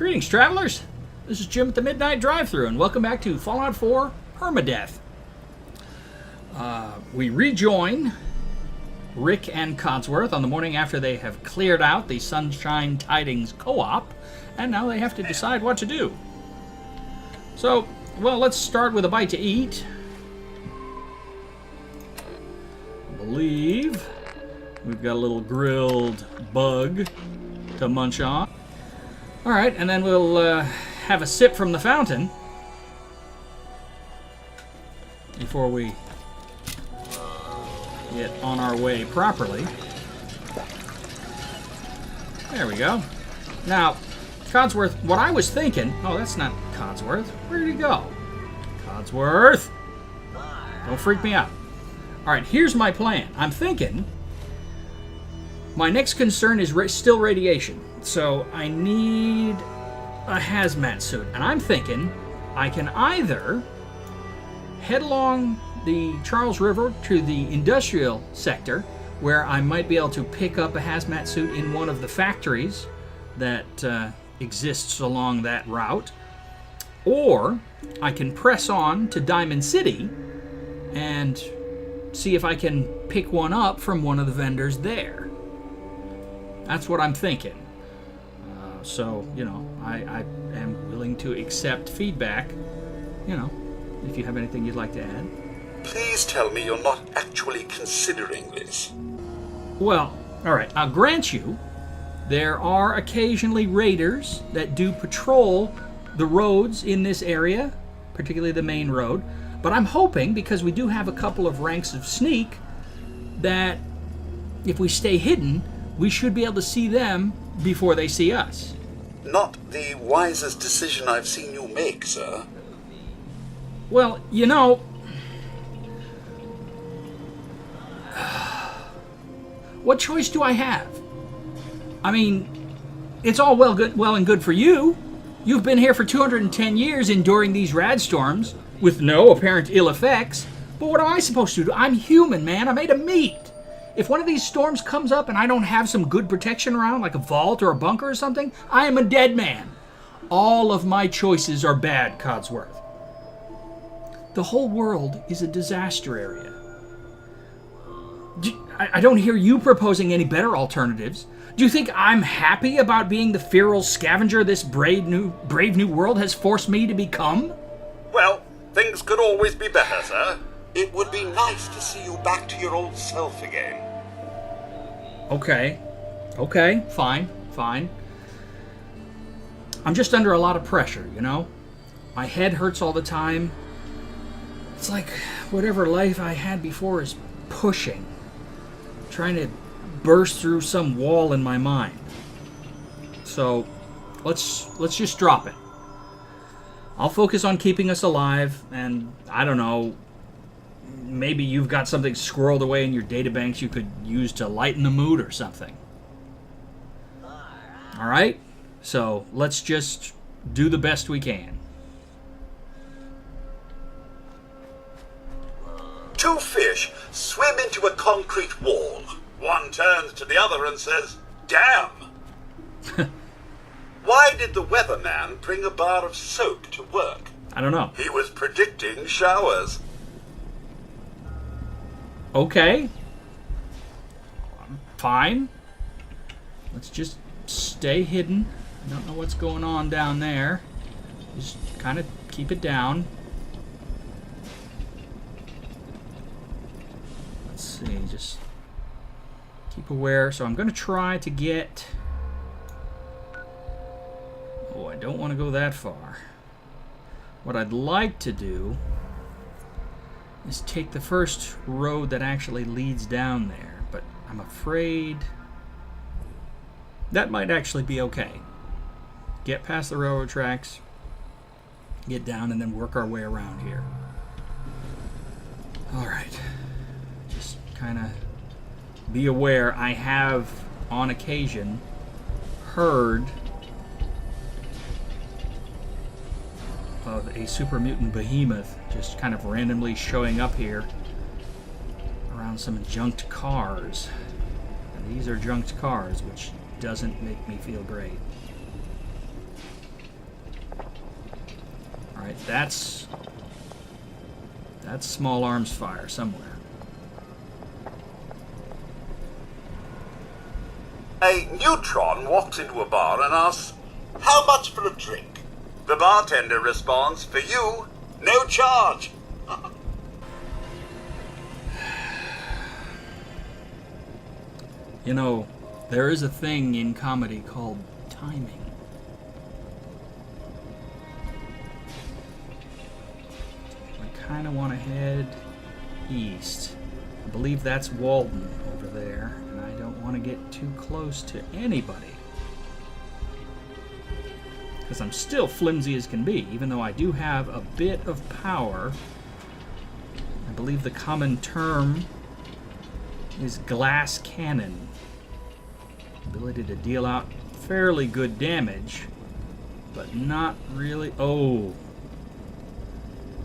Greetings, travelers. This is Jim at the Mid-Nite Drive-Thru, and welcome back to Fallout 4 PermaDeath. We rejoin Rick and Codsworth on the morning after they have cleared out the Sunshine Tidings co-op, and now they have to decide what to do. So, well, let's start with a bite to eat. I believe we've got a little grilled bug to munch on. All right, and then we'll have a sip from the fountain before we get on our way properly. There we go. Now, Codsworth, what I was thinking... Oh, that's not Codsworth. Where did he go? Codsworth! Don't freak me out. All right, here's my plan. I'm thinking my next concern is still radiation. So I need a hazmat suit. And I'm thinking I can either head along the Charles River to the industrial sector, where I might be able to pick up a hazmat suit in one of the factories that exists along that route, or I can press on to Diamond City and see if I can pick one up from one of the vendors there. That's what I'm thinking. So, you know, I am willing to accept feedback, you know, if you have anything you'd like to add. Please tell me you're not actually considering this. Well, all right, I'll grant you, there are occasionally raiders that do patrol the roads in this area, particularly the main road, but I'm hoping, because we do have a couple of ranks of sneak, that if we stay hidden, we should be able to see them before they see us. Not the wisest decision I've seen you make, sir. Well, you know, what choice do I have? I mean, it's all well and good for you. You've been here for 210 years enduring these rad storms with no apparent ill effects. But what am I supposed to do? I'm human, man. I'm made of meat. If one of these storms comes up and I don't have some good protection around, like a vault or a bunker or something, I am a dead man. All of my choices are bad, Codsworth. The whole world is a disaster area. I don't hear you proposing any better alternatives. Do you think I'm happy about being the feral scavenger this brave new world has forced me to become? Well, things could always be better, sir. It would be nice to see you back to your old self again. Okay, fine. I'm just under a lot of pressure, you know? My head hurts all the time. It's like whatever life I had before is pushing, trying to burst through some wall in my mind. So, let's just drop it. I'll focus on keeping us alive, and I don't know, maybe you've got something squirreled away in your databanks you could use to lighten the mood or something. All right? So let's just do the best we can. Two fish swim into a concrete wall. One turns to the other and says, "Damn!" Why did the Weatherman bring a bar of soap to work? I don't know. He was predicting showers. Okay. Fine. Let's just stay hidden. I don't know what's going on down there. Just kind of keep it down. Let's see, just keep aware. So I'm going to try to get... Oh, I don't want to go that far. What I'd like to do is take the first road that actually leads down there, but I'm afraid that might actually be okay. Get past the railroad tracks, get down, and then work our way around here. Alright. Just kind of be aware. I have, on occasion, heard of a super mutant behemoth just kind of randomly showing up here around some junked cars. And these are junked cars, which doesn't make me feel great. That's small arms fire somewhere. A neutron walks into a bar and asks, "How much for a drink?" The bartender responds, "For you, no charge." You know, there is a thing in comedy called timing. I kind of want to head east. I believe that's Walden over there, and I don't want to get too close to anybody. Because I'm still flimsy as can be, even though I do have a bit of power. I believe the common term is glass cannon. Ability to deal out fairly good damage, but not really... Oh.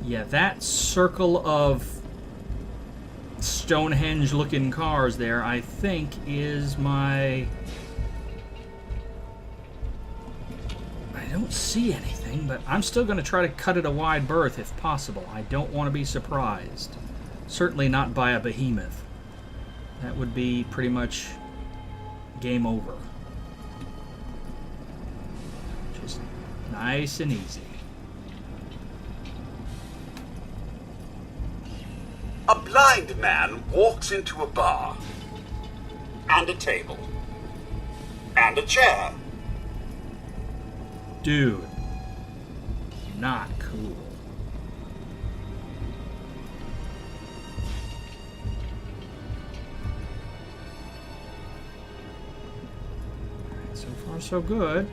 Yeah, that circle of Stonehenge-looking cars there, I think, is my... I don't see anything, but I'm still going to try to cut it a wide berth if possible. I don't want to be surprised. Certainly not by a behemoth. That would be pretty much game over. Just nice and easy. A blind man walks into a bar, and a table, and a chair. Dude, not cool. Alright, so far so good.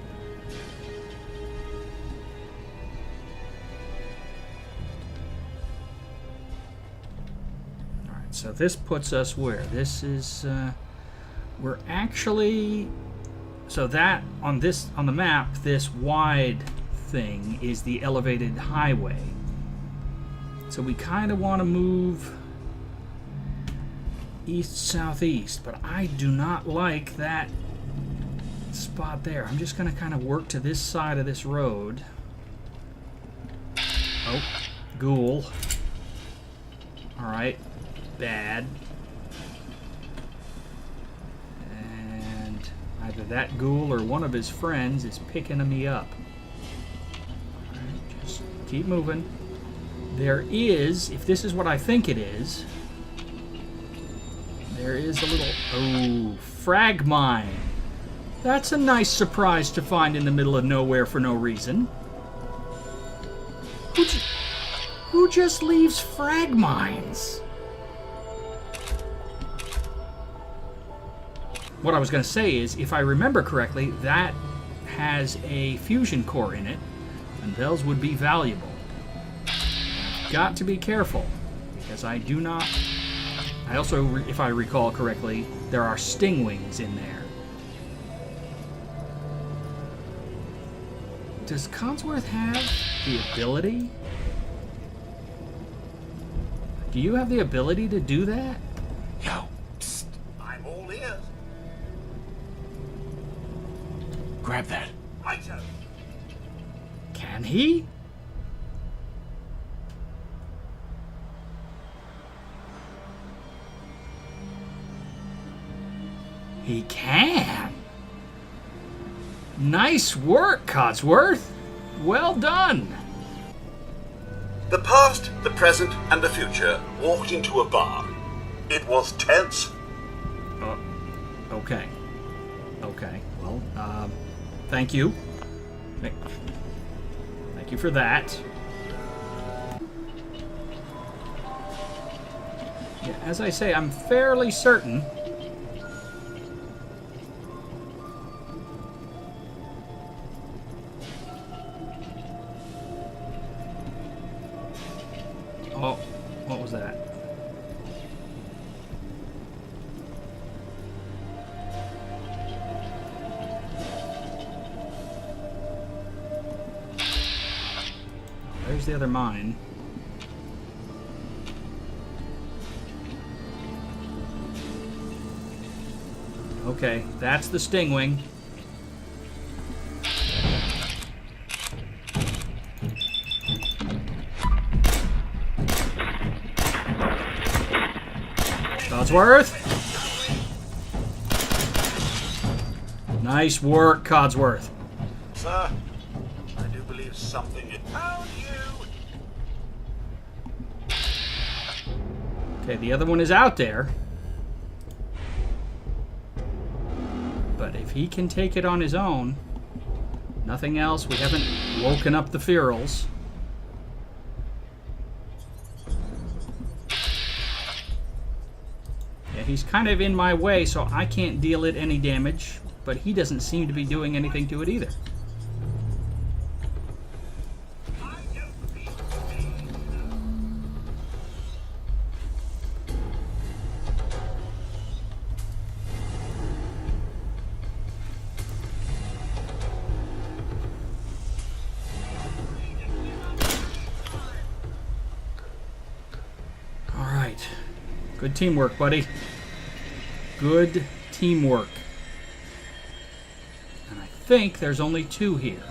Alright, so this puts us where? This is, we're actually... So that, on the map, this wide thing is the elevated highway. So we kind of want to move east-southeast, but I do not like that spot there. I'm just going to kind of work to this side of this road. Oh, ghoul. Alright, bad. Either that ghoul or one of his friends is picking me up. Alright, just keep moving. There is, if this is what I think it is, there is a little... Oh, frag mine. That's a nice surprise to find in the middle of nowhere for no reason. Who just leaves frag mines? What I was going to say is, if I remember correctly, that has a fusion core in it, and those would be valuable. Got to be careful, because I do not... I also, if I recall correctly, there are Stingwings in there. Does Codsworth have the ability? Do you have the ability to do that? Yo, psst. I'm all ears. Grab that. Righto. Can he? He can. Nice work, Codsworth. Well done. The past, the present, and the future walked into a bar. It was tense. Okay. Okay. Well, thank you. Thank you for that. Yeah, as I say, I'm fairly certain. Oh, what was that? There's the other mine. Okay, that's the Stingwing. Codsworth. Nice work, Codsworth. Sir, I do believe something had found you. Okay, the other one is out there. But if he can take it on his own, nothing else. We haven't woken up the ferals. Yeah, he's kind of in my way, so I can't deal it any damage. But he doesn't seem to be doing anything to it either. All right. Good teamwork, buddy. Good teamwork. I think there's only 2 here.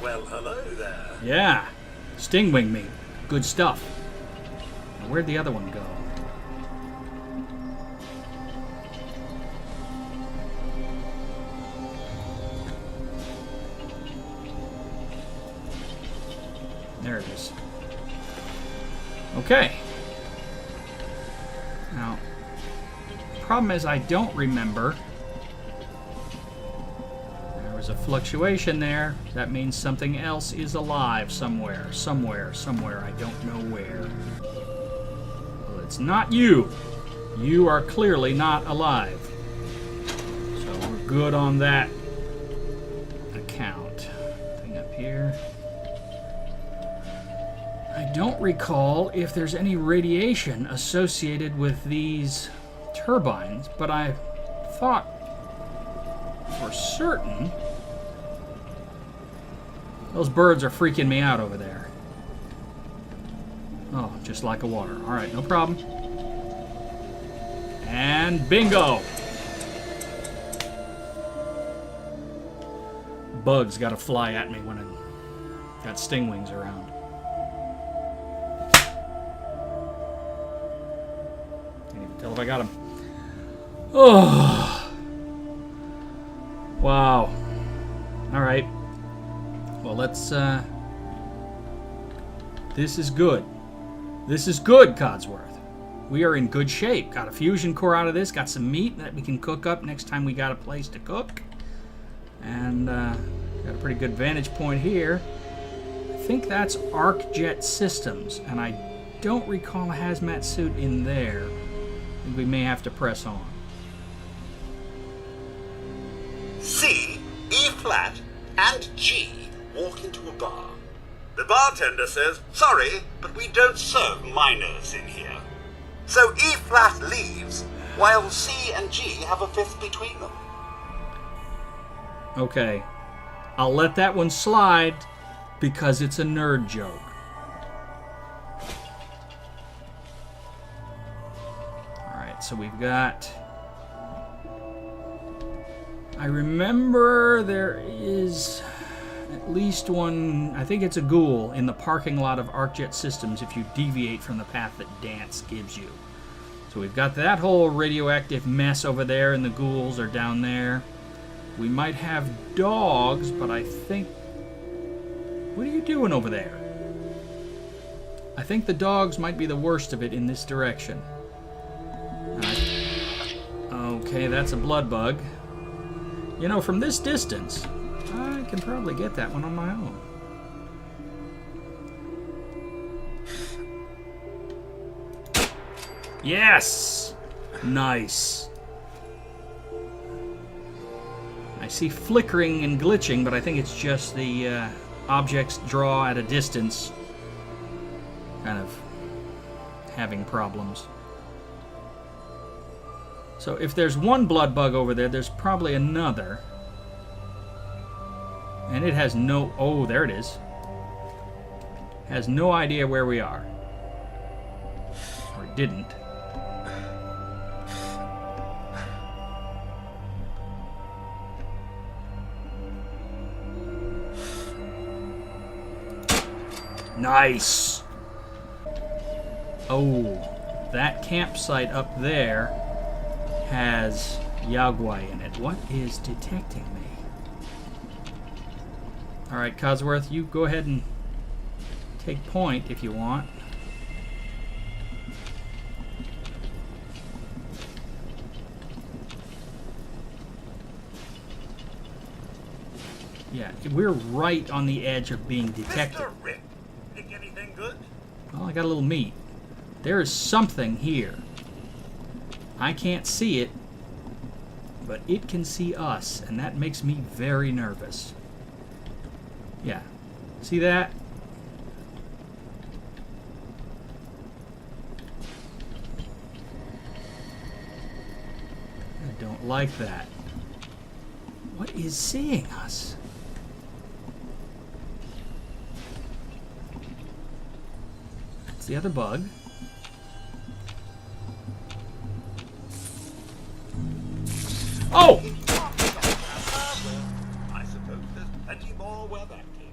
Well, hello there. Yeah. Stingwing meat. Good stuff. Now, where'd the other one go? There it is. Okay. Now, the problem is I don't remember. There's a fluctuation there. That means something else is alive somewhere. Somewhere. I don't know where. Well, it's not you. You are clearly not alive. So we're good on that account. Thing up here. I don't recall if there's any radiation associated with these turbines, but I thought for certain. Those birds are freaking me out over there. Oh, just like a water. All right, no problem. And bingo! Bugs got to fly at me when I got stingwings around. Can't even tell if I got them. Oh! Wow. All right. Well, let's, this is good. This is good, Codsworth. We are in good shape. Got a fusion core out of this. Got some meat that we can cook up next time we got a place to cook. And, got a pretty good vantage point here. I think that's Arc Jet Systems, and I don't recall a hazmat suit in there. I think we may have to press on. C, E flat, and G walk into a bar. The bartender says, "Sorry, but we don't serve minors in here." So E flat leaves, while C and G have a fifth between them. Okay. I'll let that one slide because it's a nerd joke. Alright, so we've got... I remember there is at least one, I think it's a ghoul, in the parking lot of ArcJet Systems if you deviate from the path that Dance gives you. So we've got that whole radioactive mess over there, and the ghouls are down there. We might have dogs, but I think... What are you doing over there? I think the dogs might be the worst of it in this direction. Okay, that's a blood bug. You know, from this distance, I can probably get that one on my own. Yes! Nice. I see flickering and glitching, but I think it's just the objects draw at a distance kind of having problems. So if there's one blood bug over there, there's probably another. And it has no... Oh, there it is. Has no idea where we are. Or it didn't. Nice! Oh, that campsite up there has Yaguai in it. What is detecting me? Alright, Codsworth, you go ahead and take point if you want. Yeah, we're right on the edge of being detected. Mr. Rick, think anything good? Well, I got a little meat. There is something here. I can't see it, but it can see us, and that makes me very nervous. Yeah. See that? I don't like that. What is seeing us? That's the other bug. Oh! I suppose there's plenty more where that came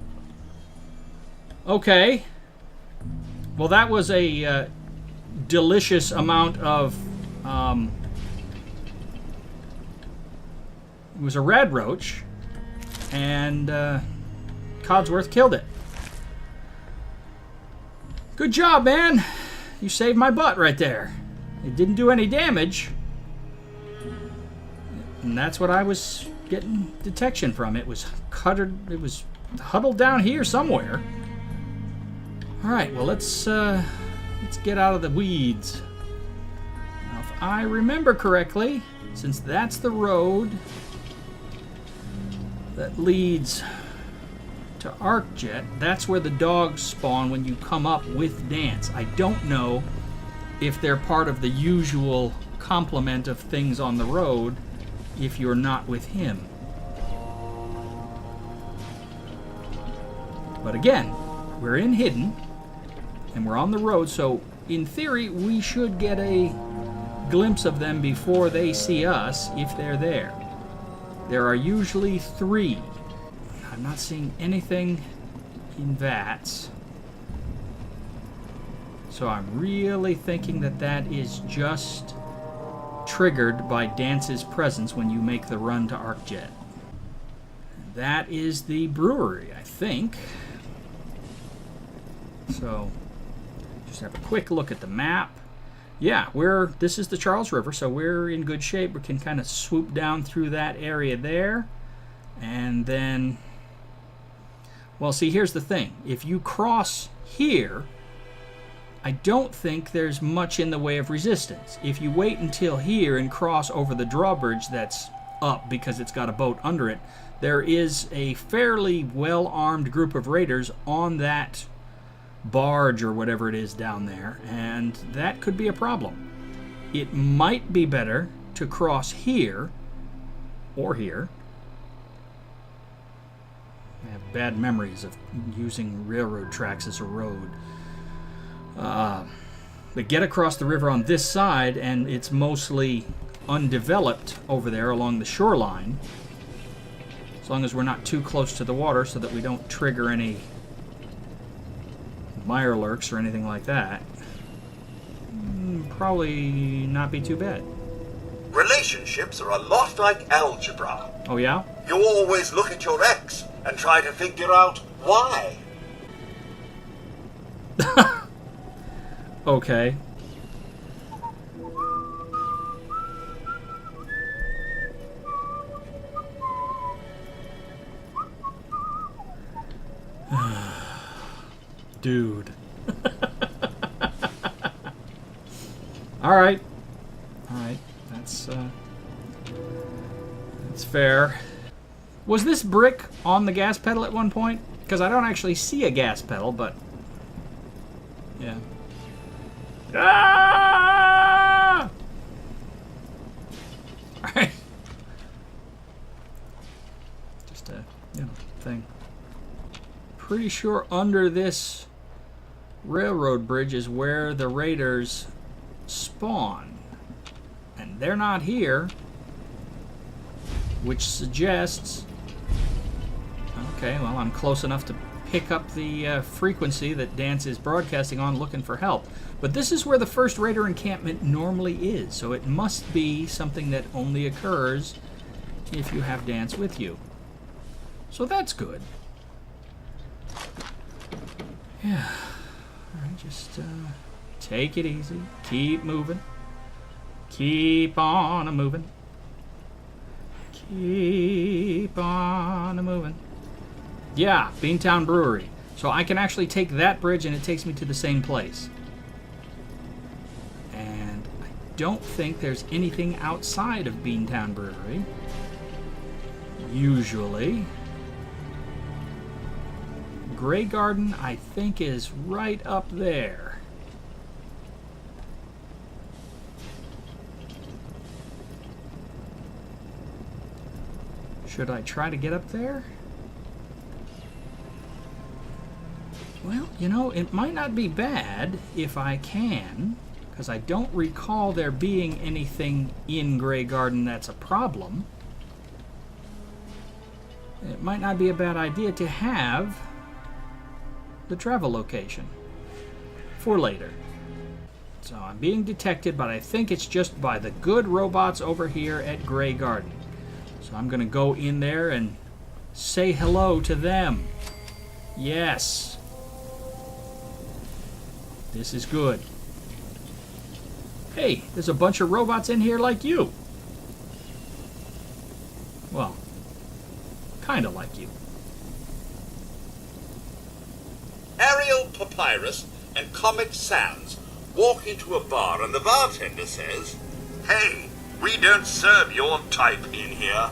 from. Okay. Well, that was a delicious amount of... it was a red roach, and Codsworth killed it. Good job, man. You saved my butt right there. It didn't do any damage. And that's what I was getting detection from. It was huddled down here somewhere. All right, well, let's get out of the weeds. Now, if I remember correctly, since that's the road that leads to Arcjet, that's where the dogs spawn when you come up with Dance. I don't know if they're part of the usual complement of things on the road if you're not with him. But again, we're in Hidden, and we're on the road, so in theory, we should get a glimpse of them before they see us, if they're there. There are usually 3. I'm not seeing anything in vats. So I'm really thinking that that is just triggered by Dance's presence when you make the run to Arcjet. That is the brewery, I think. So, just have a quick look at the map. Yeah, this is the Charles River, so we're in good shape. We can kind of swoop down through that area there. And then, well, see, here's the thing. If you cross here, I don't think there's much in the way of resistance. If you wait until here and cross over the drawbridge that's up because it's got a boat under it, there is a fairly well-armed group of raiders on that barge or whatever it is down there, and that could be a problem. It might be better to cross here or here. I have bad memories of using railroad tracks as a road. But get across the river on this side, and it's mostly undeveloped over there along the shoreline. As long as we're not too close to the water so that we don't trigger any mirelurks or anything like that. Probably not be too bad. Relationships are a lot like algebra. Oh, yeah? You always look at your ex and try to figure out why. Okay. Dude. All right. That's fair. Was this brick on the gas pedal at one point? Because I don't actually see a gas pedal, but yeah. Ah! All right. Just a thing. Pretty sure under this railroad bridge is where the raiders spawn, and they're not here, which suggests, okay, well, I'm close enough to pick up the frequency that Dance is broadcasting on looking for help. But this is where the first raider encampment normally is, so it must be something that only occurs if you have Dance with you. So that's good. Yeah. Alright, just take it easy. Keep moving. Keep on a-moving. Keep on a-moving. Yeah, Beantown Brewery. So I can actually take that bridge and it takes me to the same place. And I don't think there's anything outside of Beantown Brewery. Usually. Grey Garden, I think, is right up there. Should I try to get up there? Well, you know, it might not be bad if I can, because I don't recall there being anything in Grey Garden that's a problem. It might not be a bad idea to have the travel location for later. So I'm being detected, but I think it's just by the good robots over here at Grey Garden. So I'm going to go in there and say hello to them. Yes. This is good. Hey, there's a bunch of robots in here like you. Well, kind of like you. Aerial Papyrus and Comic Sans walk into a bar and the bartender says, "Hey, we don't serve your type in here."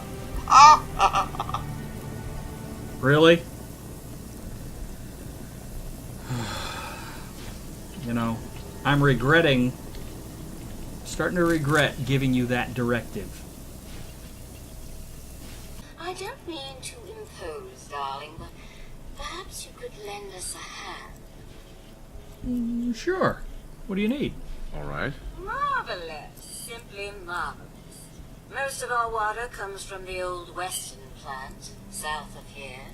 Really? You know, I'm starting to regret giving you that directive. I don't mean to impose, darling, but perhaps you could lend us a hand. Sure. What do you need? All right. Marvelous. Simply marvelous. Most of our water comes from the old Western plant, south of here.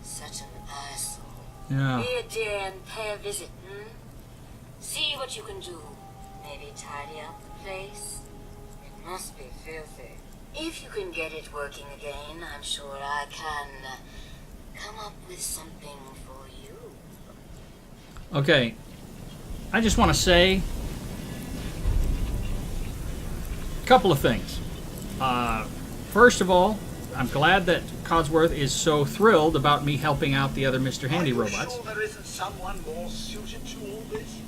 Such an eyesore. Yeah. Be a dear and pay a visit, See what you can do. Maybe tidy up the place. It must be filthy. If you can get it working again, I'm sure I can come up with something for you. Okay. I just want to say a couple of things. First of all, I'm glad that Codsworth is so thrilled about me helping out the other Mr. Handy robots. Sure there isn't someone more suited to all this?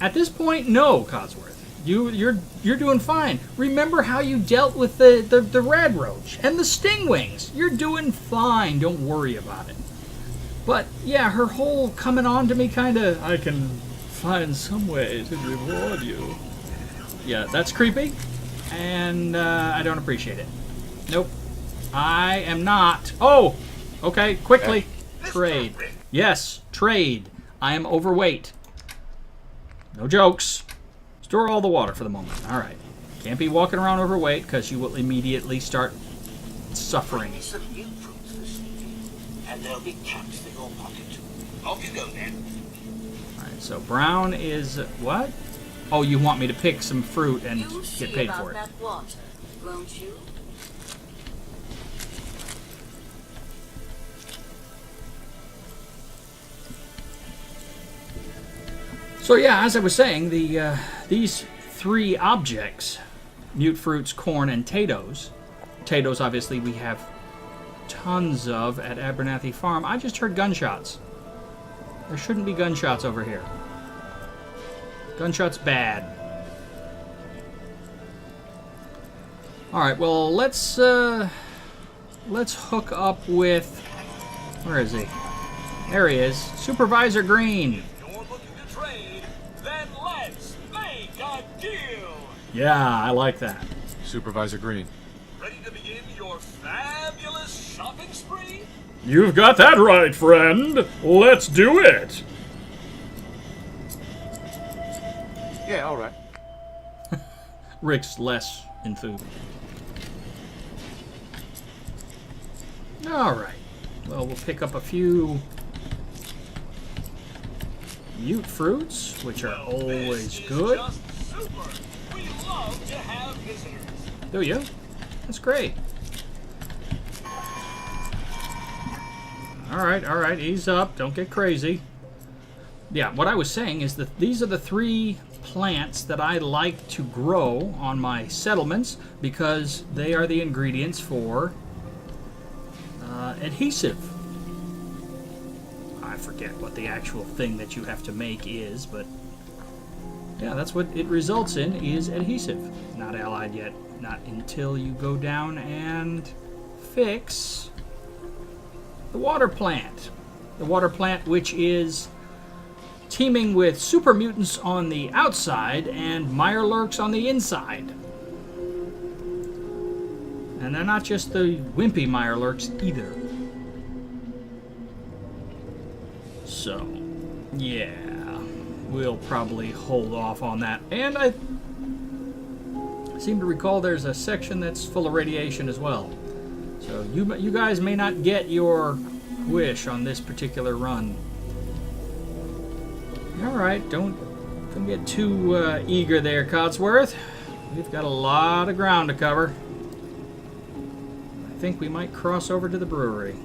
At this point, no, Codsworth. You're doing fine. Remember how you dealt with the Red Roach and the Stingwings. You're doing fine. Don't worry about it. But yeah, her whole coming on to me kind of, I can find some way to reward you. Yeah, that's creepy, and I don't appreciate it. Nope. I am not. Oh! Okay, quickly. Trade. Yes, trade. I am overweight. No jokes. Store all the water for the moment. Alright. Can't be walking around overweight because you will immediately start suffering. Bring me some new fruits this evening, and there'll be caps for your pocket too. Off you go then. Alright, so brown is what? Oh, you want me to pick some fruit and You get paid for it. that water, won't you? So yeah, as I was saying, these three objects, mute fruits, corn, and potatoes. Potatoes, obviously, we have tons of at Abernathy Farm. I just heard gunshots. There shouldn't be gunshots over here. Gunshots bad. All right, well, let's hook up with, where is he? There he is, Supervisor Green. Yeah, I like that. Supervisor Green. Ready to begin your fabulous shopping spree? You've got that right, friend. Let's do it. Yeah, all right. Rick's less enthused. All right. Well, we'll pick up a few mute fruits, which are always good. We love to have visitors. Do you? That's great. Alright, ease up. Don't get crazy. Yeah, what I was saying is that these are the 3 plants that I like to grow on my settlements because they are the ingredients for adhesive. I forget what the actual thing that you have to make is, but yeah, that's what it results in, is adhesive. Not allied yet. Not until you go down and fix the water plant. The water plant, which is teeming with super mutants on the outside and mirelurks on the inside. And they're not just the wimpy mirelurks either. So, yeah, we'll probably hold off on that. And I seem to recall there's a section that's full of radiation as well. So you guys may not get your wish on this particular run. Alright, don't get too eager there, Codsworth. We've got a lot of ground to cover. I think we might cross over to the brewery.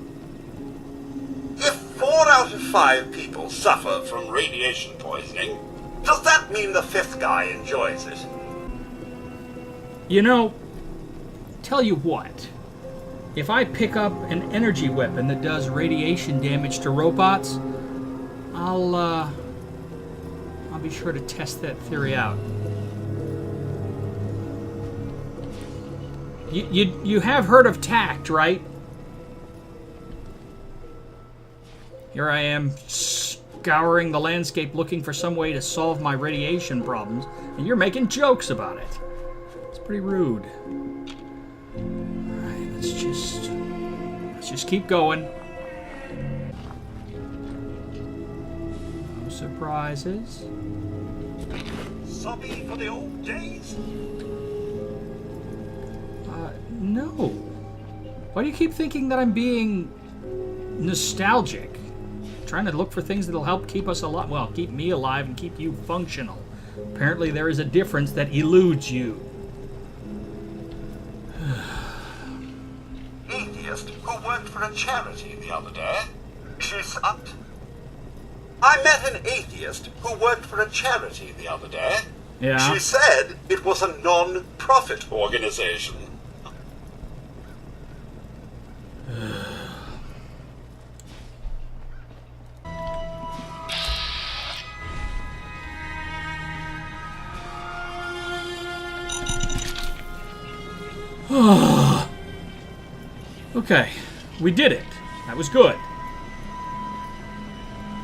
If 4 out of 5 people suffer from radiation poisoning, does that mean the 5th guy enjoys it? You know, tell you what. If I pick up an energy weapon that does radiation damage to robots, I'll be sure to test that theory out. You have heard of tact, right? Here I am scouring the landscape looking for some way to solve my radiation problems, and you're making jokes about it. It's pretty rude. Alright, let's just keep going. No surprises. Soppy for the old days? No. Why do you keep thinking that I'm being nostalgic? Trying to look for things that'll help keep us alive. Well, keep me alive and keep you functional. Apparently there is a difference that eludes you. Atheist who worked for a charity the other day. She sucked. I met an atheist who worked for a charity the other day. Yeah. She said it was a non-profit organization. Okay, we did it. That was good.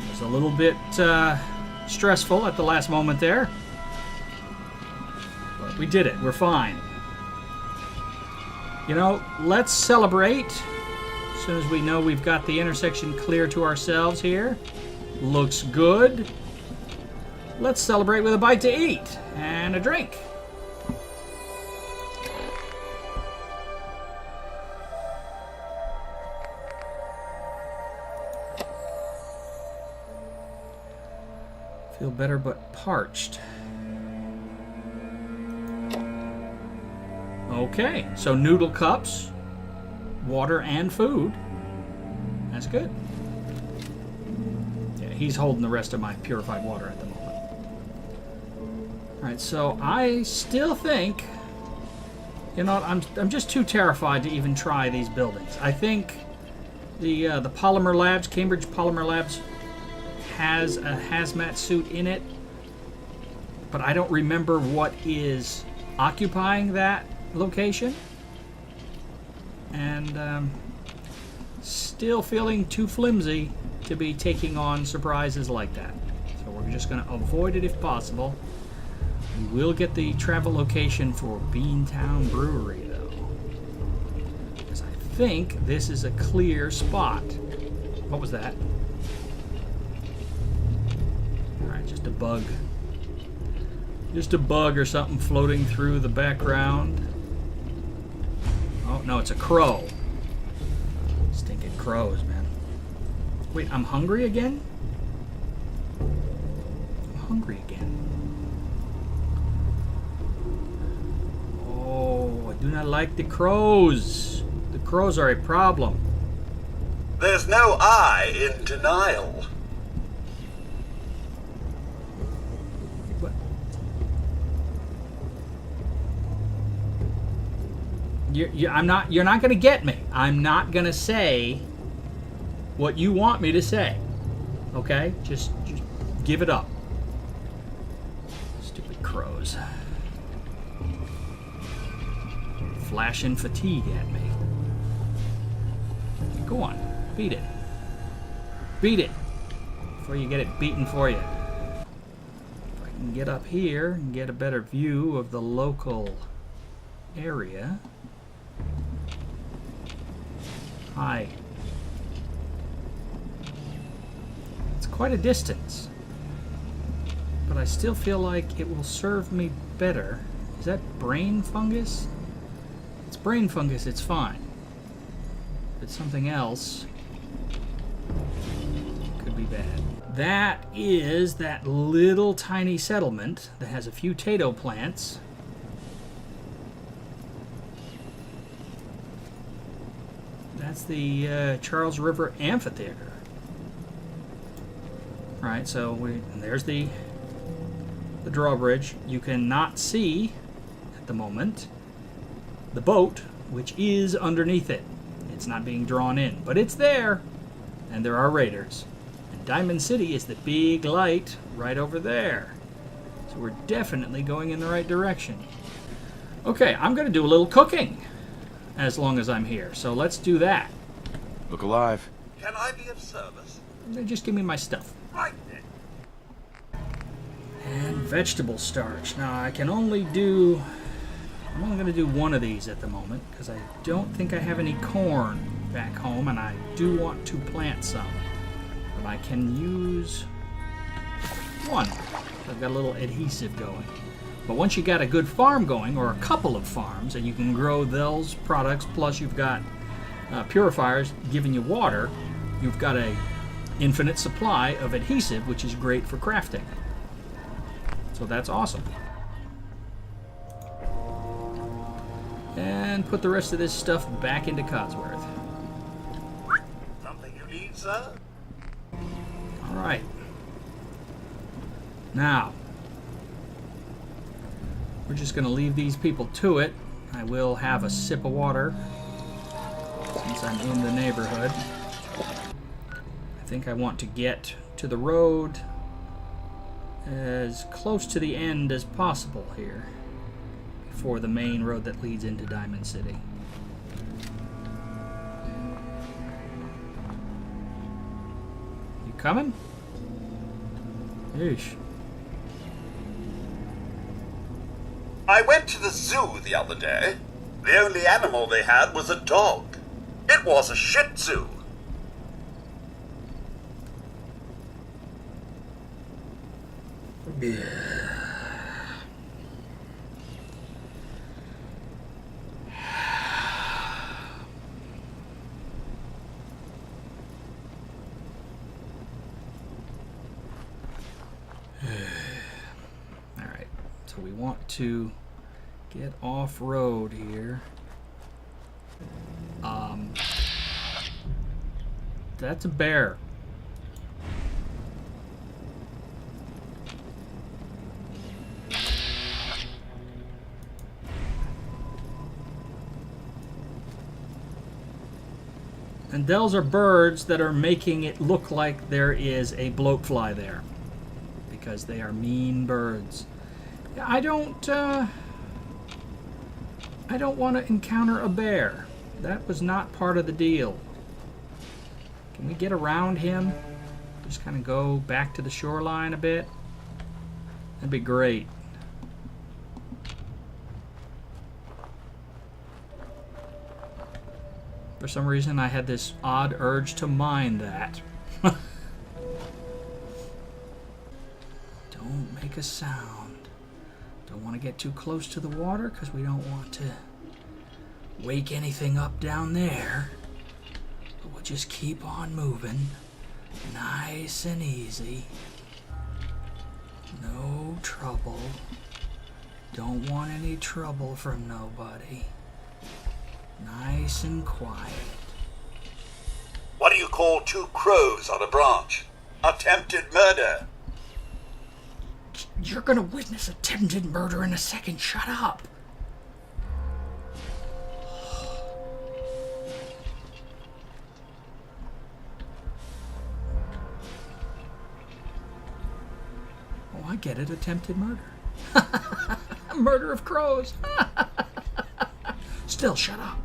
It was a little bit stressful at the last moment there. But we did it. We're fine. You know, let's celebrate. As soon as we know we've got the intersection clear to ourselves here. Looks good. Let's celebrate with a bite to eat and a drink. Feel better but parched. Okay, so noodle cups, water and food. That's good. Yeah, he's holding the rest of my purified water at the moment. Alright, so I still think, you know, I'm just too terrified to even try these buildings. I think the Polymer Labs, Cambridge Polymer Labs, has a hazmat suit in it, but I don't remember what is occupying that location, and still feeling too flimsy to be taking on surprises like that. So we're just going to avoid it if possible. We will get the travel location for Beantown Brewery though, because I think this is a clear spot. What was that? Just a bug. Just a bug or something floating through the background. Oh, no, it's a crow. Stinking crows, man. Wait, I'm hungry again? I'm hungry again. Oh, I do not like the crows. The crows are a problem. There's no I in denial. What? You're not going to get me. I'm not going to say what you want me to say. Okay? Just give it up. Stupid crows. Flashing fatigue at me. Go on. Beat it. Beat it. Before you get it beaten for you. If I can get up here and get a better view of the local area. Hi. It's quite a distance. But I still feel like it will serve me better. Is that brain fungus? It's brain fungus, it's fine. If it's something else, it could be bad. That is that little tiny settlement that has a few tato plants. That's the Charles River Amphitheater. Right, so and there's the drawbridge. You cannot see at the moment the boat, which is underneath it. It's not being drawn in, but it's there, and there are raiders. And Diamond City is the big light right over there. So we're definitely going in the right direction. Okay, I'm going to do a little cooking as long as I'm here, so let's do that. Look alive. Can I be of service? Just give me my stuff. Right then. And vegetable starch. Now I'm only going to do one of these at the moment because I don't think I have any corn back home, and I do want to plant some. But I can use one. I've got a little adhesive going. But once you got a good farm going, or a couple of farms, and you can grow those products, plus you've got purifiers giving you water, you've got a infinite supply of adhesive, which is great for crafting. So that's awesome. And put the rest of this stuff back into Codsworth. Something you need, sir? All right. Now, we're just going to leave these people to it. I will have a sip of water since I'm in the neighborhood. I think I want to get to the road as close to the end as possible here before the main road that leads into Diamond City. You coming? Yeesh. I went to the zoo the other day. The only animal they had was a dog. It was a Shih Tzu. Alright, so we want to get off-road here. That's a bear. And those are birds that are making it look like there is a bloatfly there, because they are mean birds. I don't want to encounter a bear. That was not part of the deal. Can we get around him? Just kind of go back to the shoreline a bit? That'd be great. For some reason, I had this odd urge to mine that. Don't make a sound. Don't want to get too close to the water because we don't want to wake anything up down there. But we'll just keep on moving Nice and easy. No trouble. Don't want any trouble from nobody. Nice and quiet. What do you call two crows on a branch? Attempted murder. You're gonna witness attempted murder in a second. Shut up. Oh, I get it. Attempted murder. Murder of crows. Still, shut up.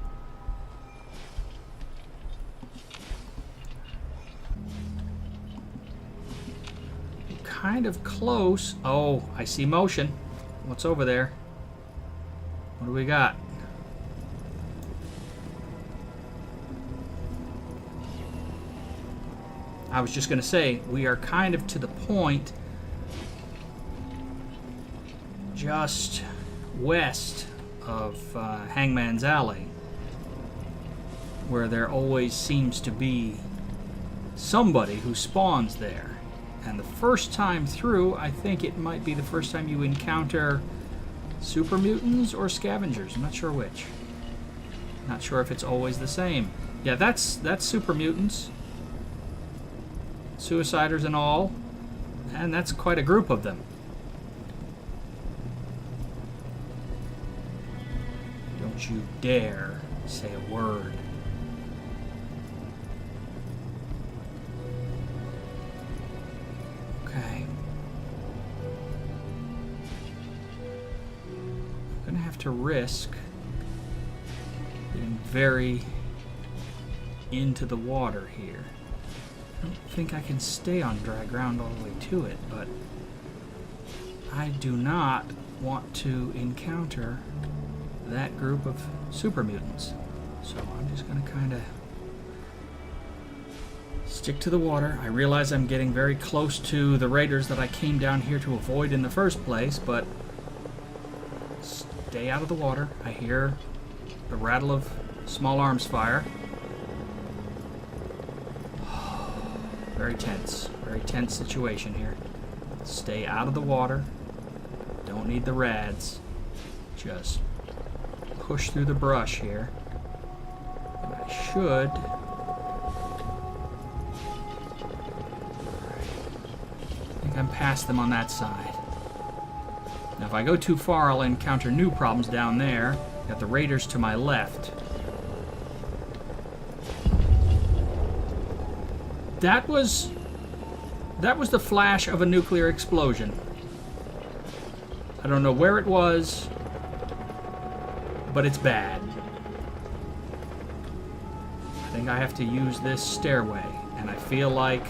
Kind of close. Oh, I see motion. What's over there? What do we got? I was just going to say, we are kind of to the point just west of Hangman's Alley, where there always seems to be somebody who spawns there. And the first time through, I think it might be the first time you encounter super mutants or scavengers. I'm not sure which. Not sure if it's always the same. Yeah, that's super mutants. Suiciders and all. And that's quite a group of them. Don't you dare say a word. Okay. I'm gonna have to risk getting very into the water here. I don't think I can stay on dry ground all the way to it, but I do not want to encounter that group of super mutants. So I'm just gonna kind of stick to the water. I realize I'm getting very close to the raiders that I came down here to avoid in the first place, but stay out of the water. I hear the rattle of small arms fire. Very tense situation here. Stay out of the water. Don't need the rads. Just push through the brush here. And I should... I think I'm past them on that side. Now if I go too far, I'll encounter new problems down there. Got the raiders to my left. That was the flash of a nuclear explosion. I don't know where it was, but it's bad. I think I have to use this stairway, and I feel like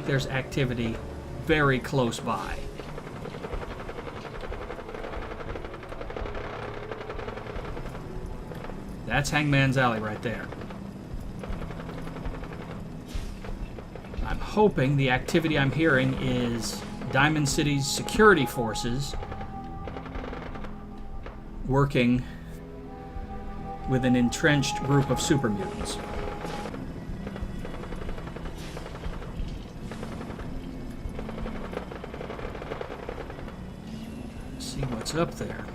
there's activity very close by. That's Hangman's Alley right there. I'm hoping the activity I'm hearing is Diamond City's security forces working with an entrenched group of super mutants. Let's see what's up there.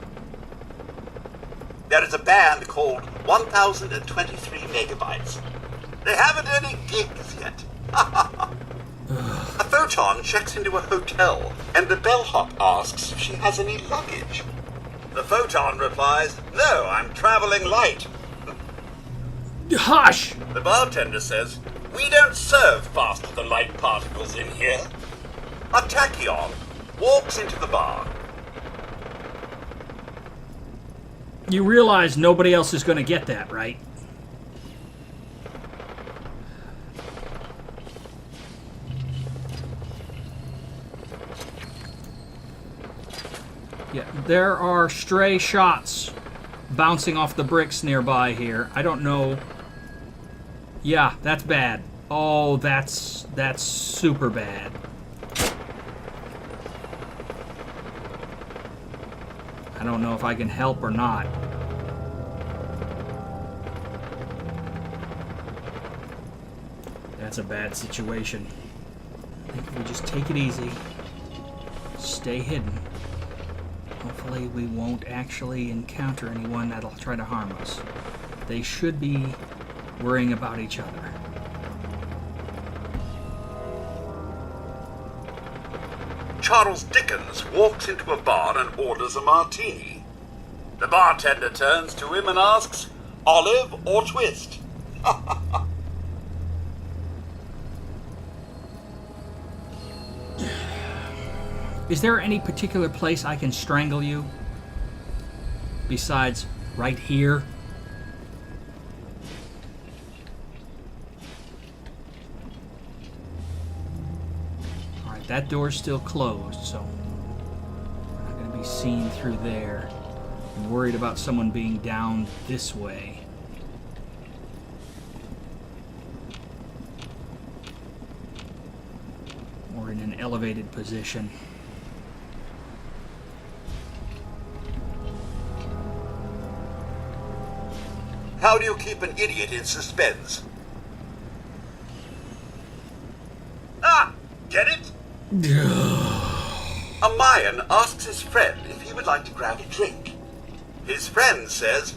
There is a band called 1023 Megabytes. They haven't any gigs yet. A photon checks into a hotel, and the bellhop asks if she has any luggage. The photon replies, "No, I'm traveling light." Hush! The bartender says, "We don't serve faster than light particles in here." A tachyon walks into the bar. You realize nobody else is going to get that, right? Yeah, there are stray shots bouncing off the bricks nearby here. I don't know. Yeah, that's bad. Oh, that's super bad. I don't know if I can help or not. That's a bad situation. I think if we just take it easy, stay hidden, hopefully we won't actually encounter anyone that'll try to harm us. They should be worrying about each other. Charles Dickens walks into a bar and orders a martini. The bartender turns to him and asks, "Olive or twist?" Is there any particular place I can strangle you? Besides right here? Alright, that door's still closed, so we're not going to be seen through there. I'm worried about someone being down this way. Or in an elevated position. How do you keep an idiot in suspense? Ah! Get it? A Mayan asks his friend if he would like to grab a drink. His friend says,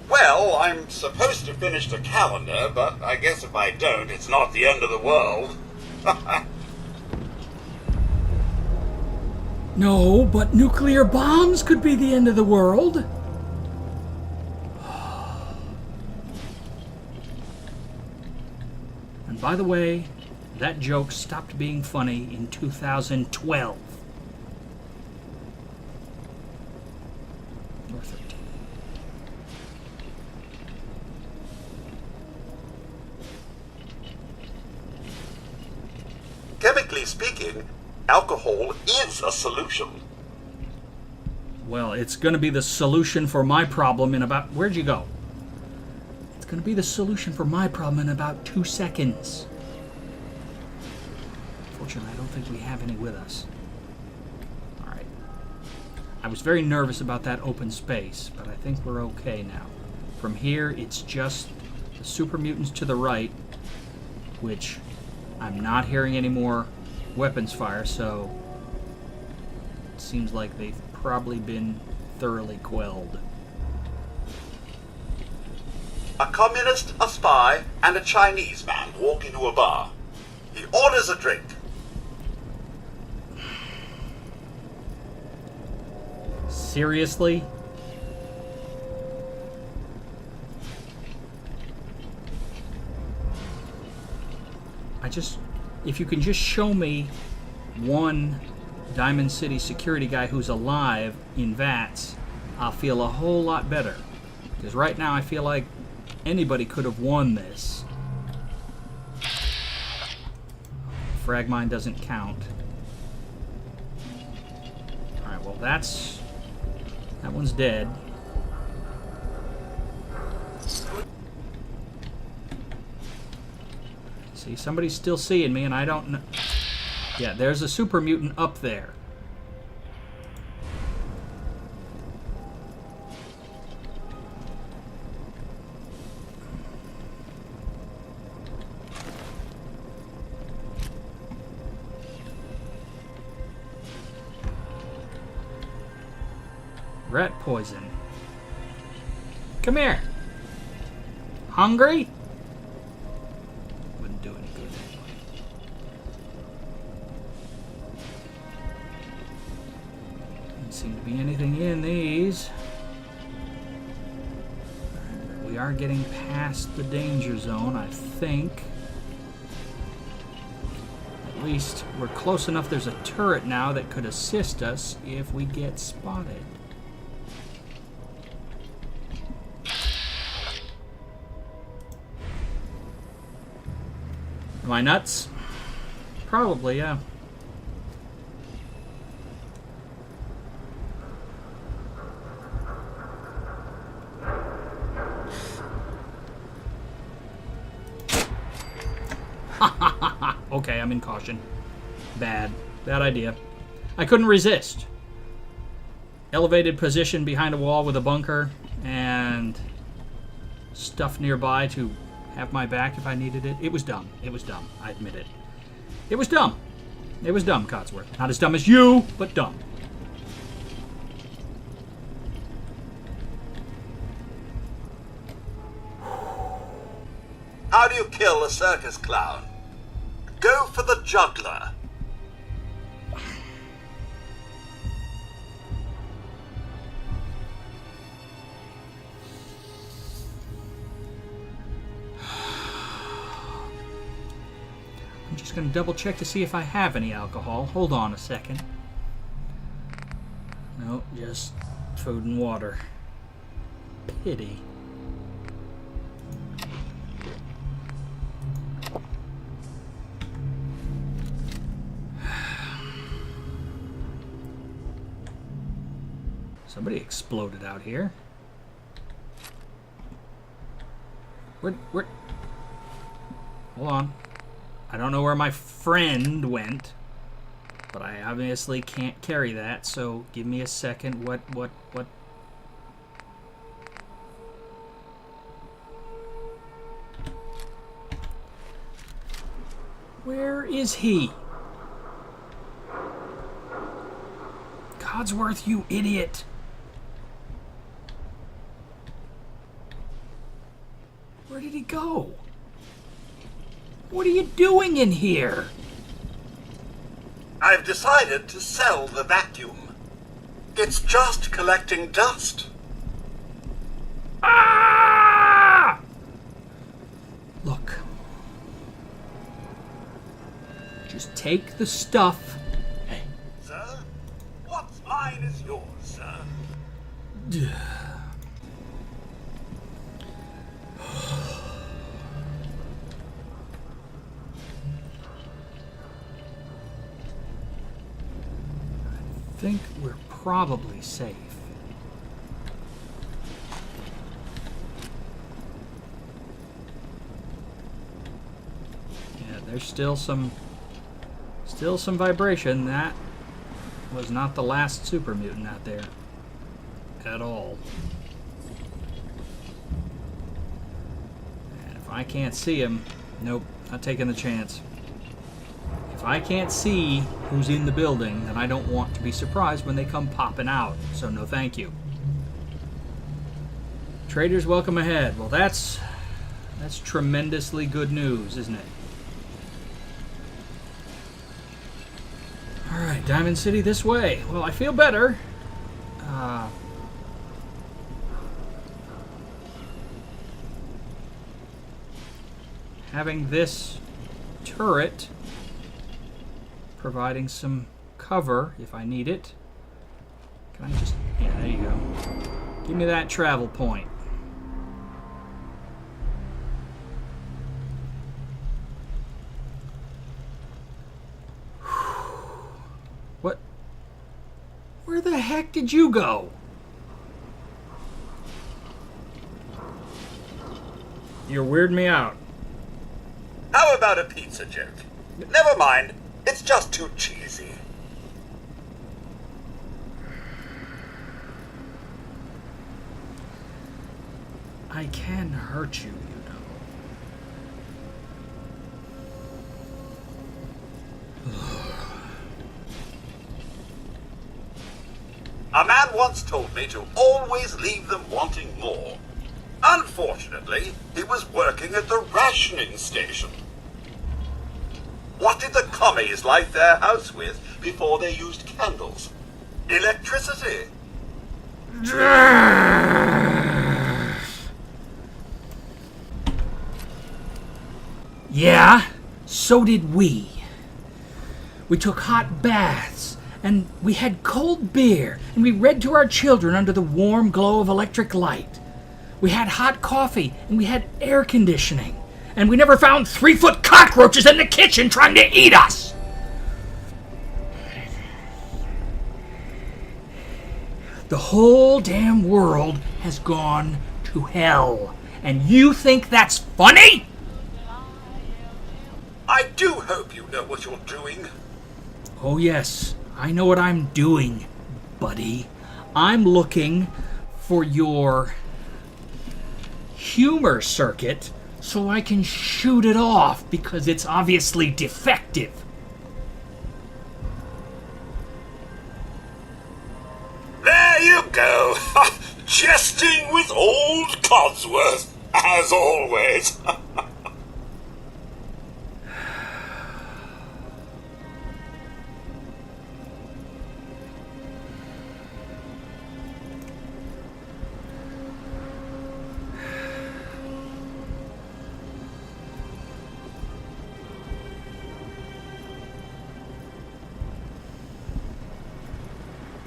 "Well, I'm supposed to finish the calendar, but I guess if I don't, it's not the end of the world." No, but nuclear bombs could be the end of the world. And by the way, that joke stopped being funny in 2012. Or 13. Chemically speaking, alcohol is a solution. Well, it's going to be the solution for my problem in about... Where'd you go? It's going to be the solution for my problem in about 2 seconds. Fortunately, I don't think we have any with us. Alright. I was very nervous about that open space, but I think we're okay now. From here, it's just the super mutants to the right, which I'm not hearing any more weapons fire, so it seems like they've probably been thoroughly quelled. A communist, a spy, and a Chinese man walk into a bar. He orders a drink. Seriously? If you can just show me one Diamond City security guy who's alive in VATS, I'll feel a whole lot better. Because right now I feel like anybody could have won this. Frag mine doesn't count. Alright, well that one's dead. See, somebody's still seeing me and I don't know. Yeah, there's a super mutant up there. Rat poison. Come here. Hungry? Wouldn't do any good anyway. Doesn't seem to be anything in these. We are getting past the danger zone, I think. At least we're close enough. There's a turret now that could assist us if we get spotted. Am I nuts? Probably, yeah. Okay, I'm in caution. Bad idea. I couldn't resist. Elevated position behind a wall with a bunker and stuff nearby to have my back if I needed it. It was dumb. It was dumb. I admit it. It was dumb. It was dumb, Codsworth. Not as dumb as you, but dumb. How do you kill a circus clown? Go for the juggler. I'm just going to double check to see if I have any alcohol. Hold on a second. No, just food and water. Pity. Somebody exploded out here. Where? Hold on. I don't know where my friend went, but I obviously can't carry that, so give me a second. What? Where is he? Codsworth, you idiot. Where did he go? What are you doing in here? I've decided to sell the vacuum. It's just collecting dust. Ah! Look. Just take the stuff. Hey, sir? What's mine is yours, sir. I think we're probably safe. Yeah, there's still some vibration. That was not the last super mutant out there at all. And if I can't see him, nope, not taking the chance. If I can't see who's in the building, then I don't want to be surprised when they come popping out. So no thank you. Traders welcome ahead. Well, that's tremendously good news, isn't it? Alright, Diamond City this way. Well, I feel better. Having this turret providing some cover if I need it. Can I just... yeah, there you go. Give me that travel point. What? Where the heck did you go? You're weirding me out. How about a pizza joke? Never mind. It's just too cheesy. I can hurt you, you know. A man once told me to always leave them wanting more. Unfortunately, he was working at the rationing station. What did the commies light their house with before they used candles? Electricity. Yeah, so did we. We took hot baths, and we had cold beer, and we read to our children under the warm glow of electric light. We had hot coffee, and we had air conditioning. And we never found 3-foot cockroaches in the kitchen trying to eat us! The whole damn world has gone to hell. And you think that's funny? I do hope you know what you're doing. Oh yes, I know what I'm doing, buddy. I'm looking for your humor circuit so I can shoot it off because it's obviously defective. There you go. Jesting with old Codsworth, as always.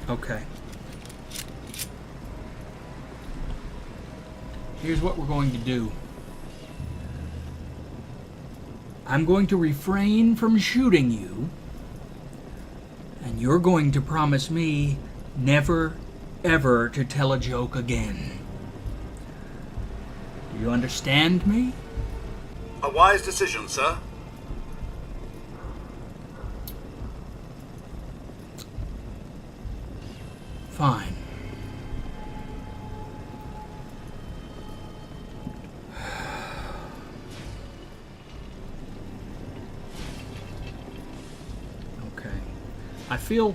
Okay. Here's what we're going to do. I'm going to refrain from shooting you, and you're going to promise me never, ever to tell a joke again. Do you understand me? A wise decision, sir. Fine. Okay. I feel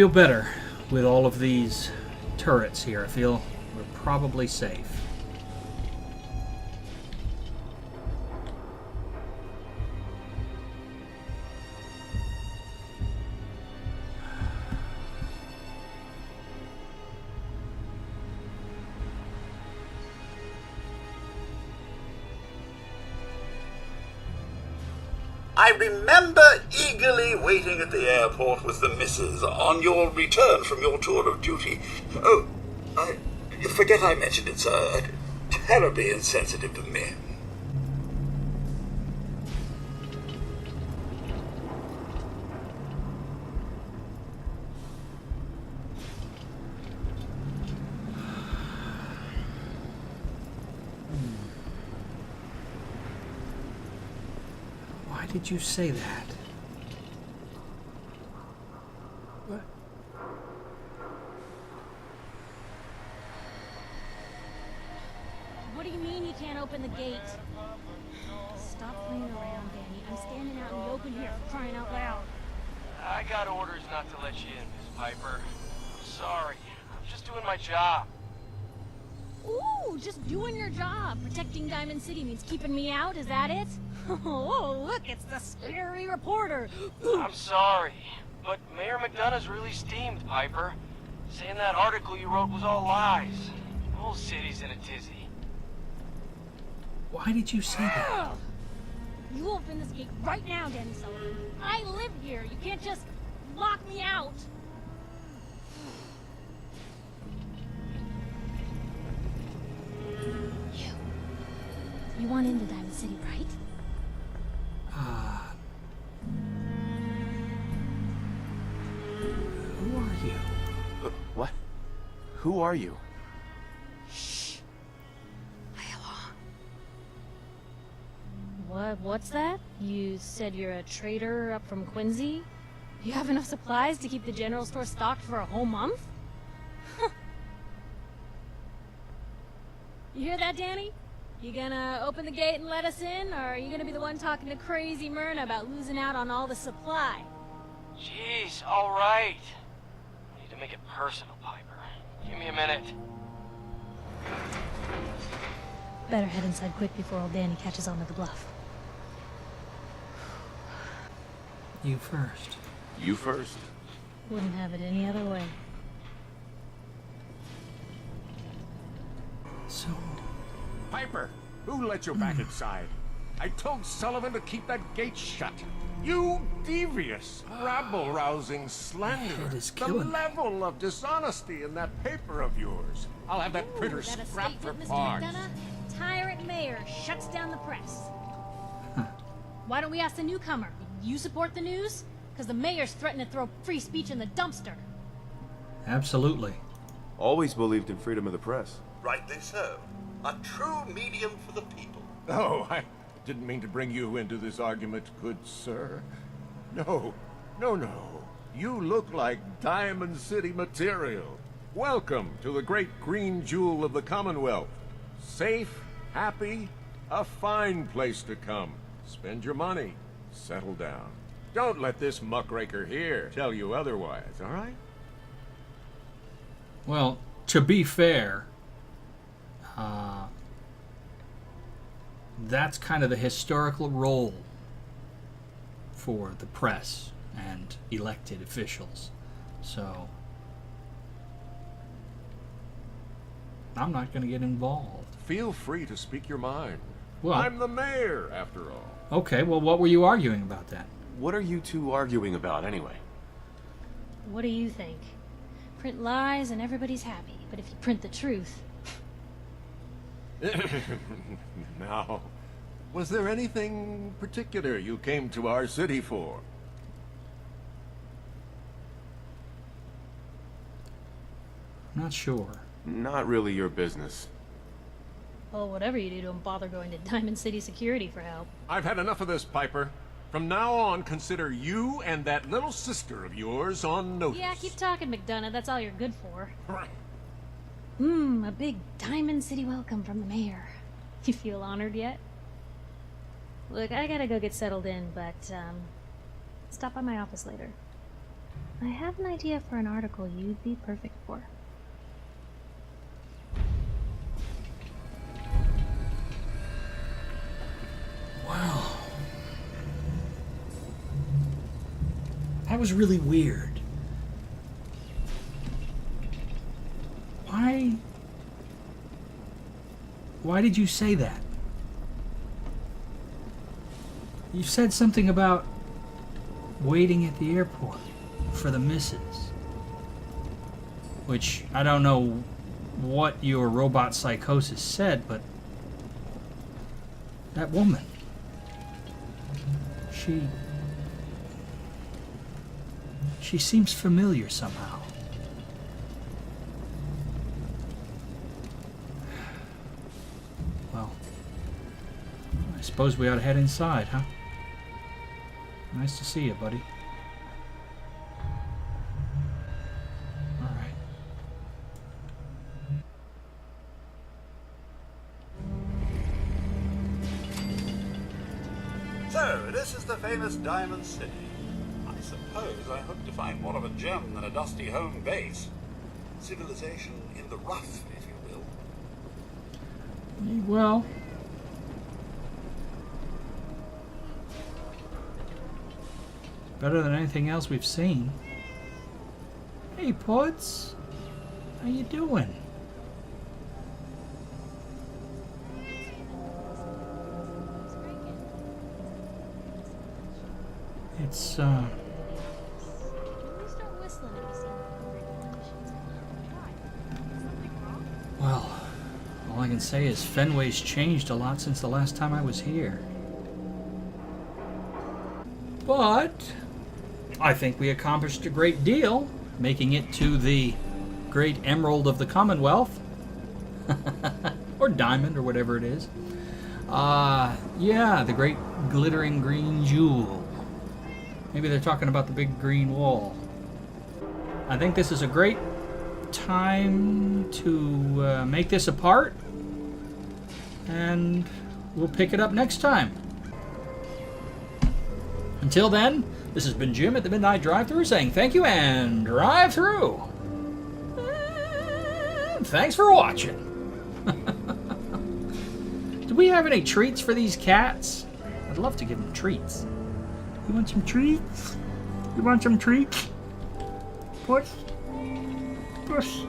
better with all of these turrets here. I feel we're probably safe. I remember eagerly waiting at the airport with the missus on your return from your tour of duty. Oh, I forget I mentioned it, sir. Terribly insensitive to men. Why did you say that? What? What do you mean you can't open the gate? Stop playing around, Danny. I'm standing out in the open here, crying out loud. I got orders not to let you in, Miss Piper. I'm sorry. I'm just doing my job. Ooh, just doing your job. Protecting Diamond City means keeping me out, is that it? Oh, look, it's the scary reporter. I'm sorry, but Mayor McDonough's really steamed, Piper. Saying that article you wrote was all lies. The whole city's in a tizzy. Why did you say that? You open this gate right now, Danny Sullivan. I live here. You can't just lock me out. You want into Diamond City, right? Who are you? What? Who are you? Shh. What's that? You said you're a trader up from Quincy? You have enough supplies to keep the general store stocked for a whole month? You hear that, Danny? You gonna open the gate and let us in, or are you gonna be the one talking to crazy Myrna about losing out on all the supply? Jeez, all right. I need to make it personal, Piper. Give me a minute. Better head inside quick before old Danny catches on to the bluff. You first. You first. Wouldn't have it any other way. So, Piper, who let you back inside? I told Sullivan to keep that gate shut. You devious, rabble-rousing slanderer. Head is The killing me. level of dishonesty in that paper of yours. I'll have that printer Is that a scrapped for statement, Mr. parts. McDonough? Tyrant mayor shuts down the press. Why don't we ask the newcomer? You support the news? Because the mayor's threatened to throw free speech in the dumpster. absolutely. Always believed in freedom of the press. Rightly so. A true medium for the people. Oh, I didn't mean to bring you into this argument, good sir. No. You look like Diamond City material. Welcome to the great green jewel of the Commonwealth. Safe, happy, a fine place to come. Spend your money, settle down. Don't let this muckraker here tell you otherwise, all right? Well, to be fair, that's kind of the historical role for the press and elected officials. So, I'm not going to get involved. Feel free to speak your mind. Well, I'm the mayor, after all. Okay, well, what were you arguing about then? What are you two arguing about, anyway? What do you think? Print lies and everybody's happy, but if you print the truth... Now, was there anything particular you came to our city for? Not sure. Not really your business. Well, whatever you do, don't bother going to Diamond City Security for help. I've had enough of this, Piper. From now on, consider you and that little sister of yours on notice. Yeah, keep talking, McDonough. That's all you're good for. A big Diamond City welcome from the mayor. You feel honored yet? Look, I gotta go get settled in, but, stop by my office later. I have an idea for an article you'd be perfect for. Wow. That was really weird. Why did you say that? You said something about waiting at the airport for the missus. Which, I don't know what your robot psychosis said, but that woman, she seems familiar somehow. Well, I suppose we ought to head inside, huh? Nice to see you, buddy. All right. So, this is the famous Diamond City. I suppose I hope to find more of a gem than a dusty home base. Civilization in the rough, if you will. Well, better than anything else we've seen. Hey, Pods. How you doing? It's, well, all I can say is Fenway's changed a lot since the last time I was here. But I think we accomplished a great deal, making it to the great Emerald of the Commonwealth. Or Diamond, or whatever it is. Yeah, the great glittering green jewel. Maybe they're talking about the big green wall. I think this is a great time to make this apart. And we'll pick it up next time. Until then, this has been Jim at the Mid-Nite Drive-Thru saying thank you and drive through. And thanks for watching. Do we have any treats for these cats? I'd love to give them treats. You want some treats? You want some treats? Push. Push.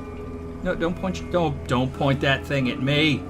No, don't point that thing at me.